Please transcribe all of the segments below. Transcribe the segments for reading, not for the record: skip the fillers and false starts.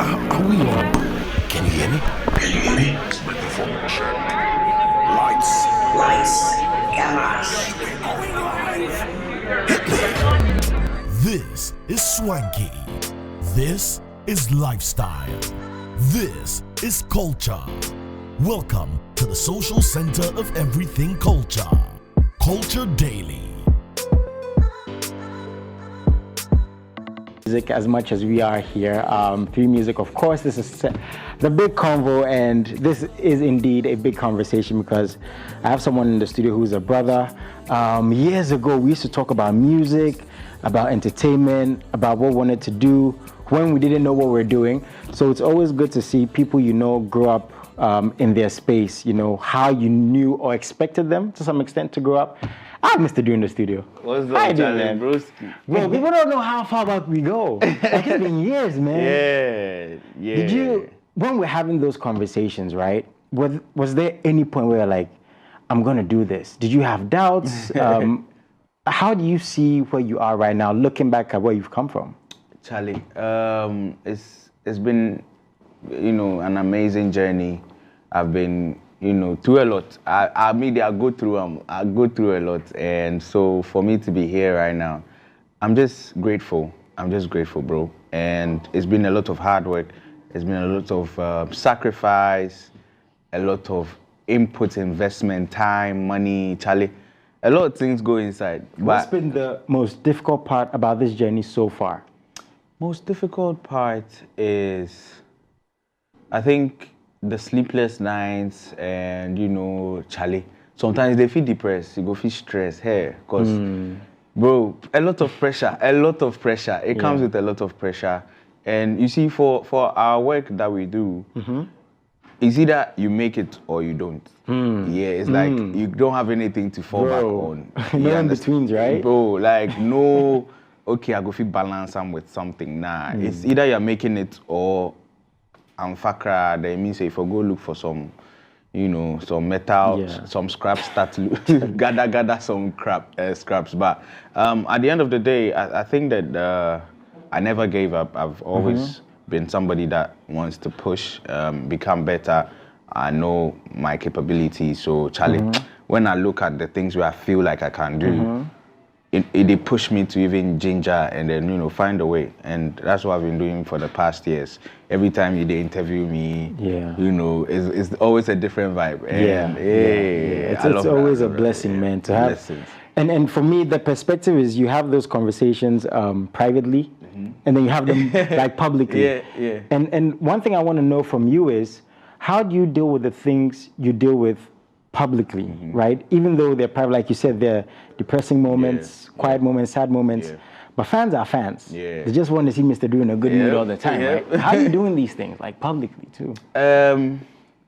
Are we on? Can you hear me? Can you hear me? Microphone check. Lights. Cameras. We're going live. Hit me. This is swanky. This is lifestyle. This is culture. Welcome to the social center of everything culture. Culture Daily. Music as much as we are here through music. Of course, this is the big convo, and this is indeed a big conversation because I have someone in the studio who's a brother. Years ago, we used to talk about music, about entertainment, about what we wanted to do when we didn't know what we were doing. So it's always good to see people you know grow up in their space, you know, how you knew or expected them to some extent to grow up. I have Mr. Du in the studio. What's the challenge, broski? Well, people don't know how far back we go. Like, it's been years, man. Yeah. Did you, when we're having those conversations, right, was there any point where you're like, I'm going to do this? Did you have doubts? How do you see where you are right now, looking back at where you've come from? Charlie, it's been, you know, an amazing journey. I've been, you know, through a lot. I go through a lot, and so for me to be here right now, I'm just grateful. I'm just grateful, bro. And it's been a lot of hard work. It's been a lot of sacrifice, a lot of input, investment, time, money, Charlie. A lot of things go inside. What's been the most difficult part about this journey so far? Most difficult part is, I think, the sleepless nights, and you know, Charlie, sometimes they feel depressed, you go feel stressed here, because bro, a lot of pressure, it comes with a lot of pressure. And you see, for our work that we do, it's either you make it or you don't. Yeah, it's like you don't have anything to fall back on. No in-betweens, right? Bro, like no, okay, I go feel balance am with something. Nah, it's either you're making it or and fakra, that means if you go look for some, you know, some metal, some scraps, start to gather some scraps. But at the end of the day, I think that I never gave up. I've always been somebody that wants to push, become better. I know my capabilities. So, Charlie, when I look at the things where I feel like I can do, it pushed me to even ginger and then, you know, find a way. And that's what I've been doing for the past years. Every time they interview me, you know, it's always a different vibe. And, It's always a blessing, man, to have. Blessings. And for me, the perspective is you have those conversations privately, and then you have them like publicly. And one thing I want to know from you is, how do you deal with the things you deal with publicly, right? Even though they're private, like you said, they're depressing moments, quiet moments, sad moments. But fans are fans. They just want to see Mr. Du in a good mood all the time, right? How are you doing these things, like publicly too?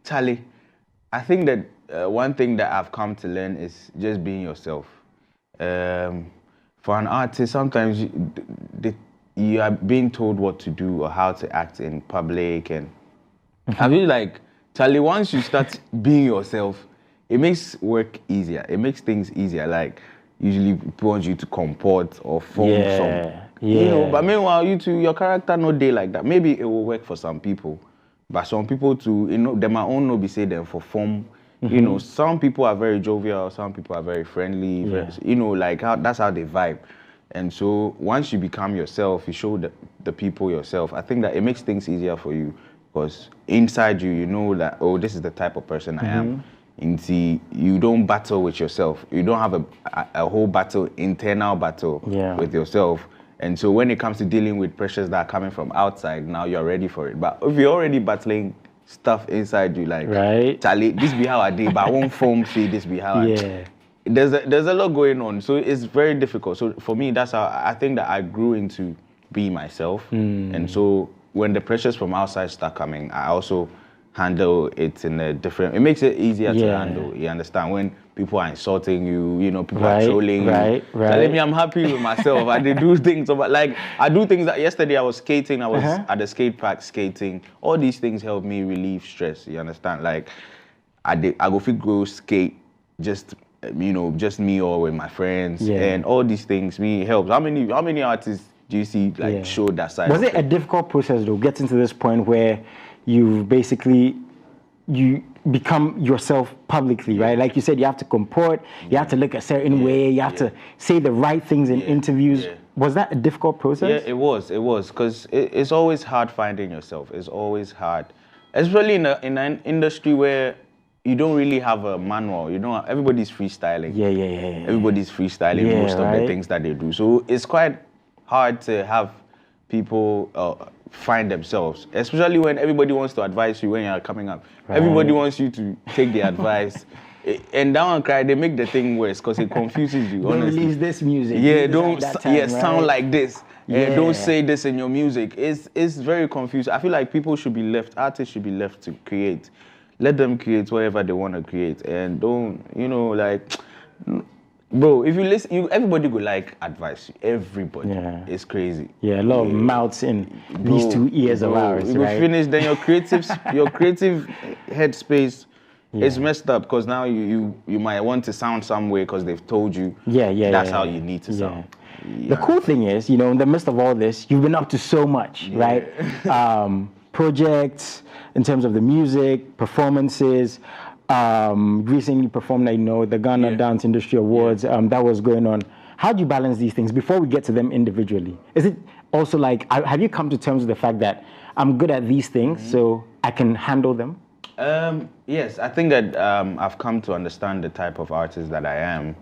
Charlie, I think that one thing that I've come to learn is just being yourself. For an artist, sometimes you are being told what to do or how to act in public, and I feel like, Charlie, once you start being yourself, it makes work easier. It makes things easier. Like, usually people want you to comport or form some. You know, but meanwhile, your character no day like that. Maybe it will work for some people, but some people too, you know, they might own no be say them for form. You know, some people are very jovial, some people are very friendly. You know, like that's how they vibe. And so once you become yourself, you show the people yourself. I think that it makes things easier for you, because inside you, you know that, oh, this is the type of person I am. You don't battle with yourself. You don't have a whole internal battle with yourself. And so when it comes to dealing with pressures that are coming from outside, now you're ready for it. But if you're already battling stuff inside you, like, Charlie, this be how I did, but I won't form say this be how I did. There's a lot going on. So it's very difficult. So for me, that's how I think that I grew into being myself. And so when the pressures from outside start coming, I also handle it in a different. It makes it easier to handle. You understand, when people are insulting you, you know, people are trolling you. Tell me, I'm happy with myself. I did do things, like I do things that yesterday I was skating. I was at the skate park skating. All these things help me relieve stress. You understand, like I go skate just you know, just me or with my friends, and all these things me helps. How many artists juicy, like show that side. Was it a difficult process though, getting to this point where you basically you become yourself publicly, right? Like you said, you have to comport, you have to look a certain way, you have to say the right things in interviews. Was that a difficult process? Yeah, it was, because it's always hard finding yourself. It's always hard, especially in an industry where you don't really have a manual. You know, everybody's freestyling. Yeah. Everybody's freestyling most of the things that they do. So it's quite hard to have people find themselves, especially when everybody wants to advise you when you're coming up. Right. Everybody wants you to take the advice. And that one cry, they make the thing worse because it confuses you. Don't honestly. release this music. Yeah, don't sound like this. Yeah. Don't say this in your music. It's very confusing. I feel like artists should be left to create. Let them create whatever they want to create, and don't, bro, if you listen, everybody go like advice. Everybody. Yeah. It's crazy. Yeah, a lot of mouths in these 2 ears of ours, right? You finish, then your creative headspace is messed up because now you might want to sound some way because they've told you that's how you need to sound. Yeah. The cool thing is, in the midst of all this, you've been up to so much, right? Projects, in terms of the music, performances. Recently performed, the Ghana Dance Industry Awards. That was going on. How do you balance these things before we get to them individually? Is it also like, have you come to terms with the fact that I'm good at these things, so I can handle them? Yes, I think that I've come to understand the type of artist that I am.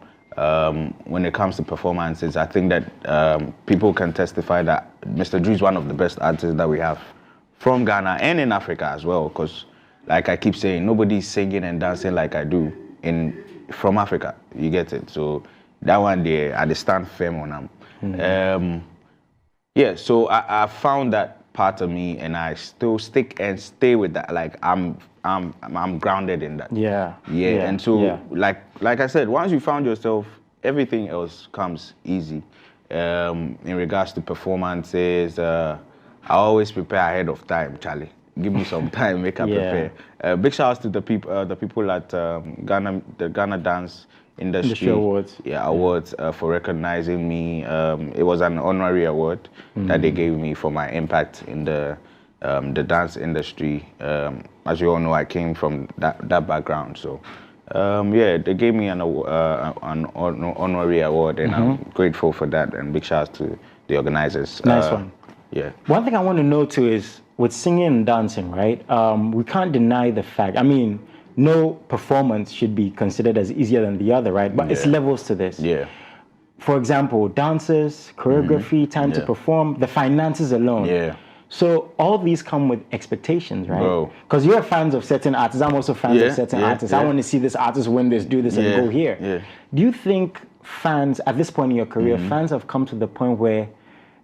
When it comes to performances, I think that people can testify that Mr. Drew is one of the best artists that we have from Ghana and in Africa as well, because like I keep saying, nobody's singing and dancing like I do from Africa. You get it? So that one there, I stand firm on them. So I found that part of me, and I still stick and stay with that. Like I'm grounded in that. Yeah. And so like I said, once you found yourself, everything else comes easy. In regards to performances, I always prepare ahead of time, Charlie. Give me some time, make I prepare. Big shout outs to the people at the Ghana Dance Industry Awards. Awards for recognizing me. It was an honorary award that they gave me for my impact in the dance industry. As you all know, I came from that background, so they gave me an honorary award, and I'm grateful for that. And big shout outs to the organizers. Nice one. Yeah. One thing I want to know too is with singing and dancing, right? We can't deny the fact. I mean, no performance should be considered as easier than the other, right? But it's levels to this. Yeah. For example, dancers, choreography, time to perform, the finances alone. Yeah. So all these come with expectations, right? Because you're fans of certain artists. I'm also fans of certain artists. I want to see this artist win this, do this, and go here. Yeah. Do you think fans, at this point in your career, fans have come to the point where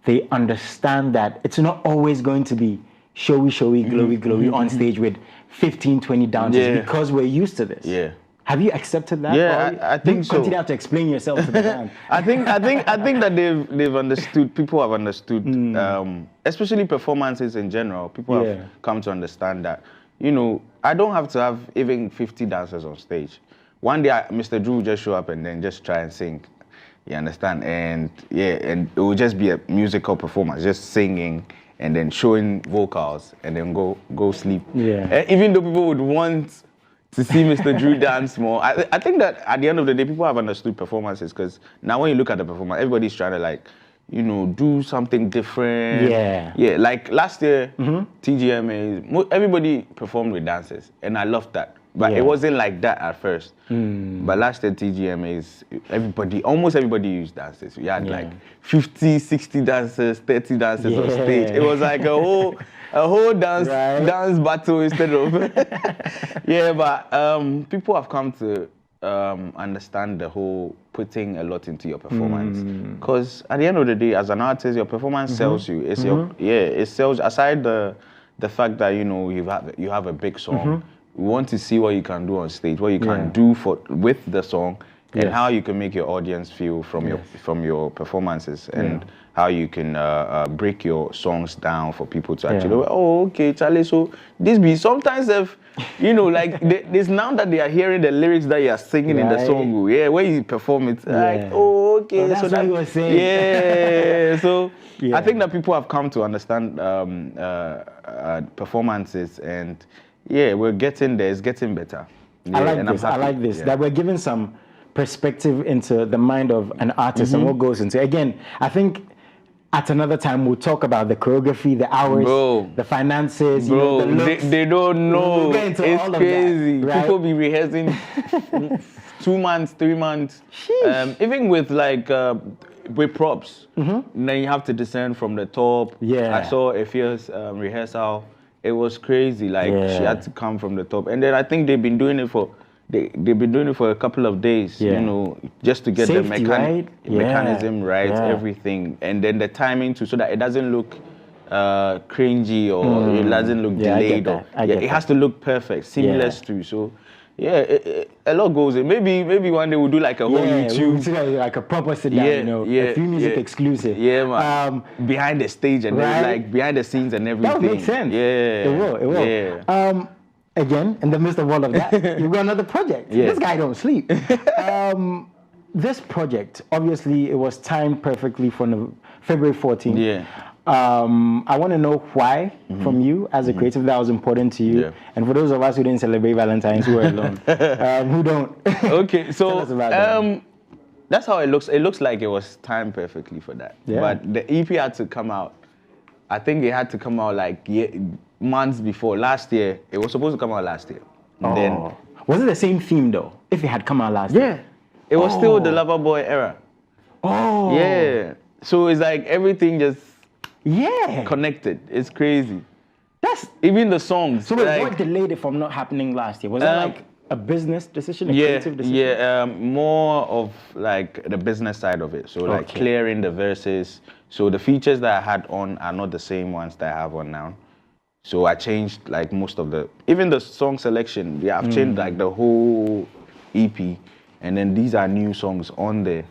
they understand that it's not always going to be showy, glowy on stage with 15, 20 dancers because we're used to this? Yeah. Have you accepted that? Yeah, I think so. You continue to explain yourself to the band. I think that they've understood. People have understood, especially performances in general. People have come to understand that, I don't have to have even 50 dancers on stage. One day, Mr. Drew will just show up and then just try and sing. You understand? And and it will just be a musical performance, just singing and then showing vocals and then go sleep. Yeah. Even though people would want to see Mr. Drew dance more, I think that at the end of the day, people have understood performances, because now when you look at the performance, everybody's trying to do something different. Yeah. Like last year, TGMA, everybody performed with dances, and I loved that. But it wasn't like that at first. But last year, TGMAs, almost everybody used dances. We had like 50, 60 dancers, 30 dancers on stage. It was like a whole dance battle instead of... but people have come to understand the whole putting a lot into your performance. Because at the end of the day, as an artist, your performance sells you. It's it sells, aside the fact that, you have a big song. We want to see what you can do on stage, what you can do with the song, and how you can make your audience feel from your performances, and how you can break your songs down for people to actually okay, Charlie, so this be sometimes if like there's now that they are hearing the lyrics that you are singing in the song, when you perform it, like okay, that's so what you were saying. so I think that people have come to understand performances, and we're getting there. It's getting better. I like this that we're giving some perspective into the mind of an artist and what goes into. Again, I think at another time we'll talk about the choreography, the hours, the finances, the looks. They don't know. It's crazy. That, right? People be rehearsing 2 months, 3 months, even with with props. Then you have to descend from the top. I saw Efia's rehearsal. It was crazy. Like she had to come from the top, and then I think they've been doing it for a couple of days. Just to get safety, the mechanism right, everything, and then the timing too, so that it doesn't look cringy or it doesn't look delayed. It has to look perfect, seamless too. So. A lot goes in. Maybe one day we'll do like a whole YouTube, like a proper sit down, a free music exclusive. Man. Behind the stage and then like behind the scenes and everything. That would make sense. It will. Yeah. Again, in the midst of all of that, you've got another project. This guy don't sleep. This project, obviously, it was timed perfectly for February 14th. I want to know why from you as a creative that was important to you, and for those of us who didn't celebrate Valentine's, who are alone, who don't. Okay, so tell us about that's how it looks. It looks like it was timed perfectly for that. But the EP had to come out. I think it had to come out like months before. Last year, it was supposed to come out last year. Then was it the same theme though? If it had come out last year, it was still the Lover Boy era. So it's like everything just. Connected. It's crazy. That's even the songs. So what delayed it from not happening last year? Was that like a business decision, a creative decision? More of like the business side of it. So like clearing the verses. So the features that I had on are not the same ones that I have on now. So I changed like most of even the song selection. I've changed like the whole EP, and then these are new songs on there.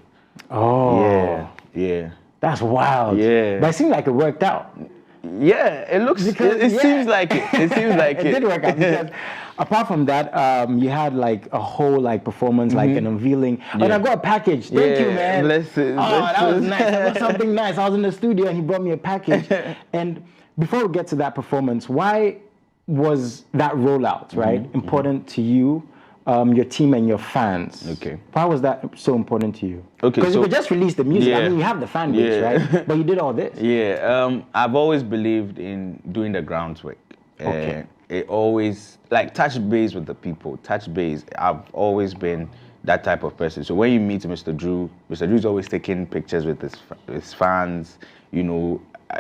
That's wild. But it seemed like it worked out. It looks. It seems like it. It seems like it. It did work out because apart from that, you had like a whole like performance, like an unveiling. And I got a package. Thank you, man. Bless it. That was nice. I got something nice. I was in the studio and he brought me a package. And before we get to that performance, why was that rollout important to you? Your team and your fans. Why was that so important to you? Because you could just release the music. I mean, you have the fan base, right? But you did all this. I've always believed in doing the groundwork. It always, like, touch base with the people, touch base. I've always been that type of person. So when you meet Mr. Drew's always taking pictures with his fans,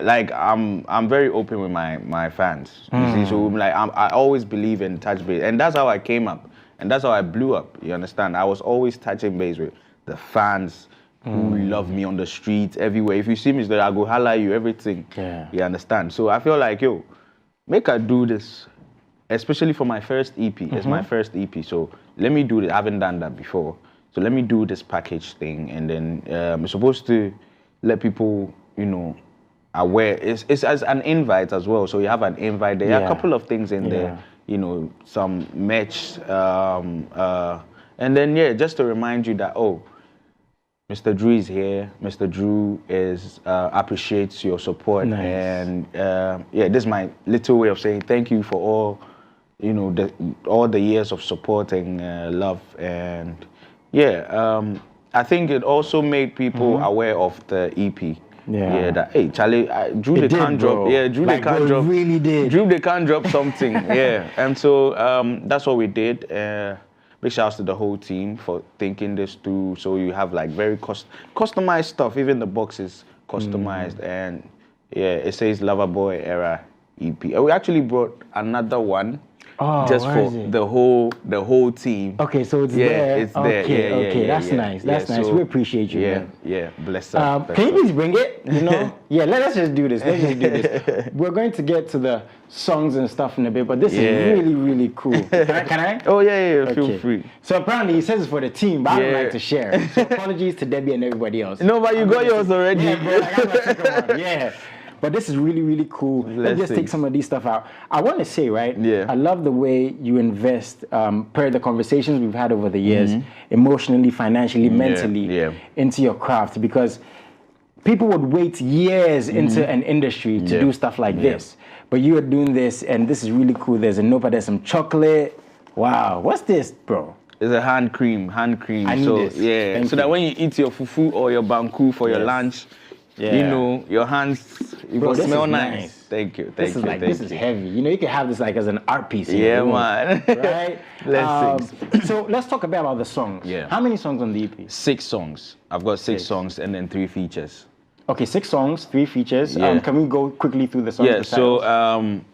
like I'm very open with my fans. You see, so like I always believe in touch base. And that's how I came up. And that's how I blew up, you understand? I was always touching base with the fans who love me on the streets, everywhere. If you see me, I go holla you, everything. You understand? So I feel like, make I do this, especially for my first EP. It's my first EP, so let me do it. I haven't done that before. So let me do this package thing, and then I'm supposed to let people, aware. It's as an invite as well. So you have an invite. There are a couple of things in there. Some merch, and then just to remind you that Mr. Drew is here. Mr. Drew appreciates your support, and this is my little way of saying thank you for all the years of support and love, and I think it also made people aware of the EP. That Charlie, Drew they can't drop. Drew they can't drop. Really did. Drew they can't drop something. And so that's what we did. Big shouts to the whole team for thinking this through. So you have like very customized stuff. Even the box is customized, and it says Lover Boy Era EP. And we actually brought another one Oh, just where for is it? the whole team. Okay, so it's there. It's there. Okay, Yeah, that's nice. That's nice. So, We appreciate you, yeah, man. Yeah, bless up. Can you please bring it? You know? Yeah, let's just do this. Let's just do this. We're going to get to the songs and stuff in a bit, but this is really, really cool. Can I? Oh, yeah. Feel free. So apparently he says it's for the team, but I don't like to share. So apologies to Debbie and everybody else. No, but you got yours already. Yeah, bro, I got my second one. Yeah. But this is really, really cool. Let's just take some of these stuff out. I want to say, right? Yeah. I love the way you invest, per the conversations we've had over the years, emotionally, financially, mentally, into your craft, because people would wait years into an industry to do stuff like this. But you are doing this, and this is really cool. There's a notepad, there's some chocolate. Wow, what's this, bro? It's a hand cream. I need this. Yeah, Thank so you. that when you eat your fufu or your banku for your lunch, you know, your hands, you will smell nice. Thank you. This is heavy. You know, you can have this like as an art piece. Yeah, man. Right? Blessings. So let's talk a bit about the songs. Yeah. How many songs on the EP? 6 songs. I've got 6 songs and then 3 features. Okay, 6 songs, 3 features. Yeah. Can we go quickly through the songs? Yeah, so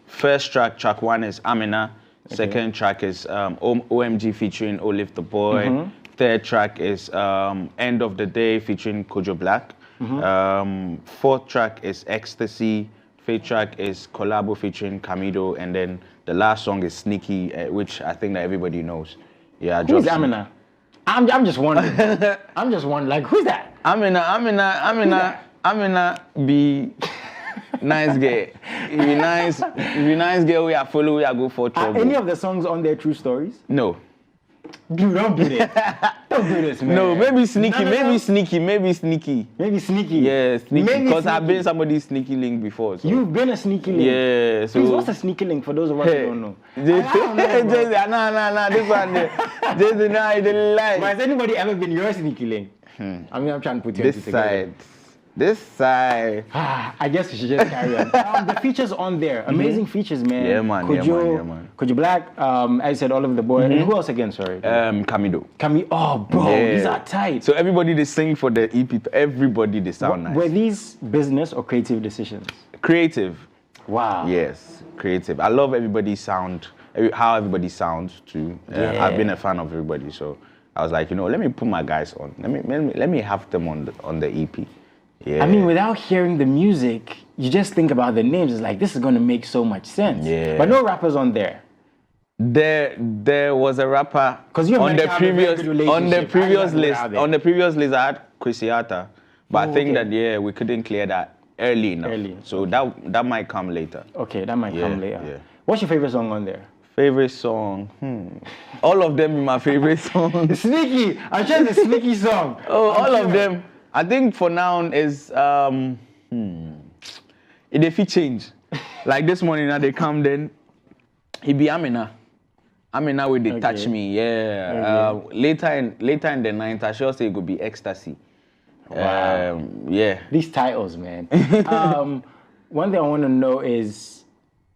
first track 1 is Amina. Okay. Second track is OMG featuring Olive the Boy. Third track is End of the Day featuring Kojo Black. Fourth track is Ecstasy. Fifth track is Collabo featuring Camido. And then the last song is Sneaky, which I think that everybody knows. Yeah, who's Amina? I'm just wondering. I'm just wondering, like, who's that? Amina be nice girl. Be nice girl. We are follow. We are go for trouble. Are any of the songs on their true stories? No. Dude, don't do this. Don't do this, man. No, maybe sneaky. Maybe sneaky. Yeah, sneaky. Because I've been somebody's sneaky link before. So. You've been a sneaky link. Yeah. So please, what's a sneaky link for those of us who don't know? No. This one. Jason, I didn't lie. But has anybody ever been your sneaky link? I mean, I'm trying to put you together. This side. I guess we should just carry on. The features on there, amazing features, man. Yeah, man. Kojo Black, as I said, Olive the Boy. And who else again? Sorry. Camido. Oh, bro, these are tight. So everybody they sing for the EP. Everybody they sound nice. Were these business or creative decisions? Creative. Wow. Yes, creative. I love everybody's sound, how everybody sounds too. I've been a fan of everybody, so I was like, you know, let me put my guys on. Let me have them on the EP. Yeah. I mean, without hearing the music, you just think about the names. It's like, this is going to make so much sense. Yeah. But no rappers on there. There was a rapper on the previous list. I had Kwesiata, but I think that we couldn't clear that early enough. So that might come later. Okay, that might come later. Yeah. What's your favorite song on there? Favorite song? All of them are my favorite songs. Sneaky. I'm sure the Sneaky song. All of them. I think for now is if it change. Like this morning now they come then it be Amina with the touch me. Yeah. Later in the night I sure say it could be Ecstasy. Wow. These titles, man. One thing I want to know is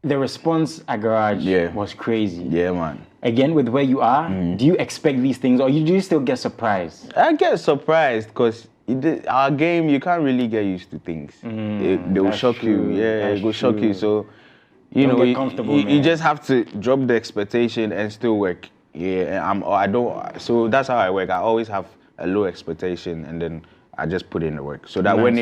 the response at Garage was crazy. Yeah, man. Again, with where you are, do you expect these things or do you still get surprised? I get surprised because our game, you can't really get used to things. They will shock you. Yeah, it will shock you. So, you know, you just have to drop the expectation and still work. Yeah, so that's how I work. I always have a low expectation and then I just put in the work. So that when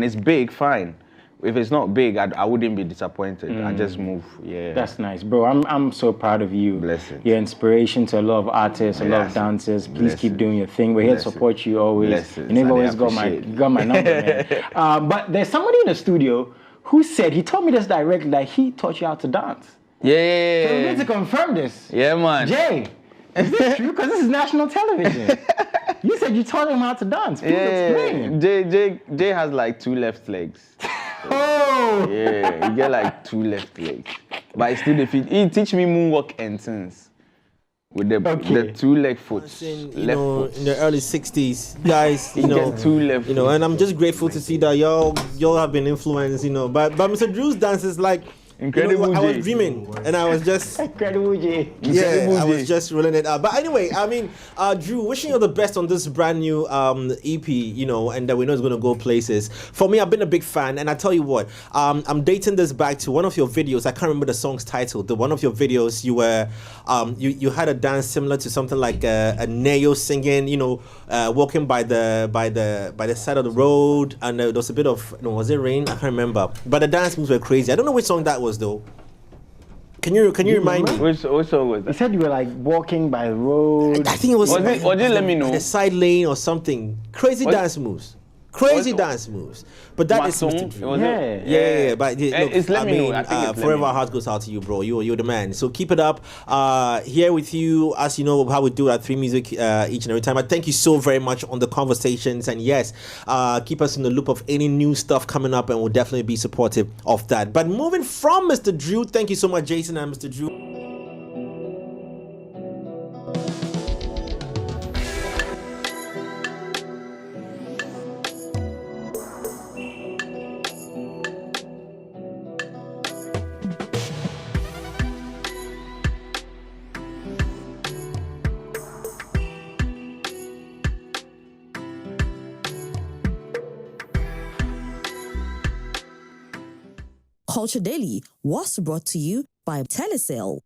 it's big, fine. If it's not big, I wouldn't be disappointed. I just move. Yeah. That's nice, bro. I'm so proud of you. Blessings. You're inspiration to a lot of artists, a lot of dancers. Please keep doing your thing. We're here to support you always. Blessings. And you've always got my number, man. But there's somebody in the studio who said, he told me this directly, that he taught you how to dance. Yeah. So we need to confirm this. Yeah, man. Jay, is this true? Because this is national television. You said you taught him how to dance. Please explain. Jay has like 2 left legs. Oh! Yeah, he get like 2 left legs. But he still he teach me moonwalk and things. With the 2-leg foot. In the early 60s, guys, get 2 left and I'm just grateful to see that y'all have been influenced, by Mr. Drew's dances. Like, Incredible I was J. dreaming, and I was just. Incredible J. Incredible Yeah, I was J. just rolling it out. But anyway, I mean, Drew, wishing you the best on this brand new EP, and we know it's going to go places. For me, I've been a big fan, and I tell you what, I'm dating this back to one of your videos. I can't remember the song's title. The one of your videos, you were, you had a dance similar to something like a Neo singing, walking by the side of the road, and there was a bit of, was it rain? I can't remember. But the dance moves were crazy. I don't know which song that was though. Can you remind me? Which song was You that? said you were like walking by the road. I think it was. Was it Let Me Know? The side lane or something. Crazy dance moves. Crazy Was- dance moves. But that My is song? Mr. It Drew. was it? Yeah. But look, It's Let I Me Know. mean, I think it's Let Me forever Know. our heart goes out to you, bro. You're the man. So keep it up. Here with you, as you know how we do our 3 Music each and every time. I thank you so very much on the conversations, and yes, keep us in the loop of any new stuff coming up, and we'll definitely be supportive of that. But moving from Mr. Drew, thank you so much, Jason and Mr. Drew. Culture Daily was brought to you by Telecel.